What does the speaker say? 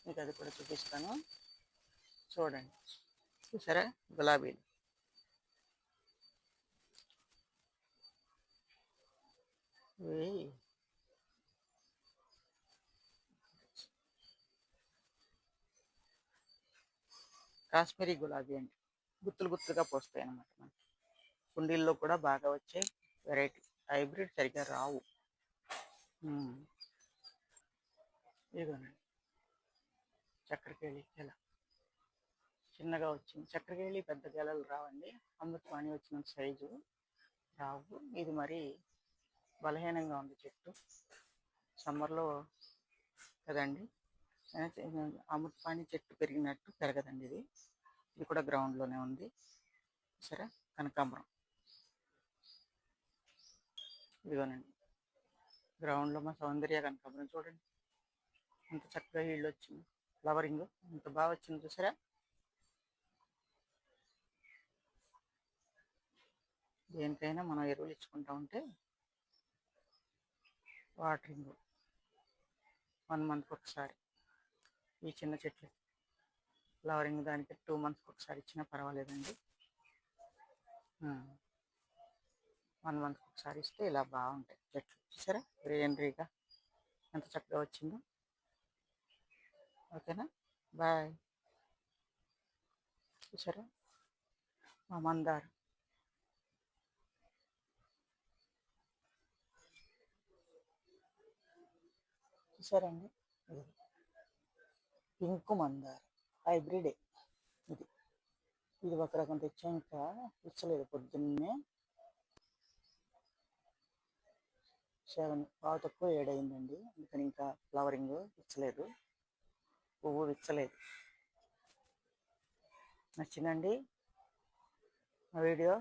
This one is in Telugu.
మీకు అది కూడా చూపిస్తాను. చూడండి, చూసారా గులాబీలు. ఇవి కాశ్మీరీ గులాబీ అండి, గుత్తులు గుత్తులుగా పోస్తాయి అన్నమాట. మనకి కుండీల్లో కూడా బాగా వచ్చే వెరైటీ. హైబ్రిడ్ సరిగ్గా రావు. ఇదిగోనండి చక్కెరకేళి గెల చిన్నగా వచ్చింది. చక్కెరకేళి పెద్ద గెలలు రావండి, అమృతపాణి వచ్చిన సైజు రావు. ఇది మరి బలహీనంగా ఉంది చెట్టు, సమ్మర్లో కదండి. అమృతపాణి చెట్టు పెరిగినట్టు పెరగదండి ఇది. ఇది కూడా గ్రౌండ్లోనే ఉంది. సరే, కనకాంబరం ఇదిగోనండి, గ్రౌండ్లో మా సౌందర్య కనకాంబరం చూడండి ఎంత చక్కగా ఇళ్ళు వచ్చింది. ఫ్లవరింగ్ ఎంత బాగా వచ్చింది చూసారా. దేనికైనా మనం ఎరువులు ఇచ్చుకుంటా ఉంటే వాటరింగ్ 1 మంత్కి ఒకసారి. ఈ చిన్న చెట్లు ఫ్లవరింగ్ దానికి 2 మంత్స్కి ఒకసారి ఇచ్చినా పర్వాలేదండి. 1 మంత్కి ఒకసారి ఇస్తే ఇలా బాగుంటాయి చెట్లు. చూసారా గ్రీనరీగా ఎంత చక్కగా వచ్చిందో. ఓకేనా, బాయ్. చూసారా మా మందారం, చూసారండి. ఇది పింక్ మందారం, హైబ్రిడే ఇది. ఇది ఒక రకం తెచ్చాం, ఇంకా ఇచ్చలేదు. పొద్దున్నే 7 పావు తక్కువ 7 అయిందండి, అందుకని ఇంకా ఫ్లవరింగ్ ఇచ్చలేదు, పువ్వు విచ్చలేదు. నచ్చిందండి మా వీడియో?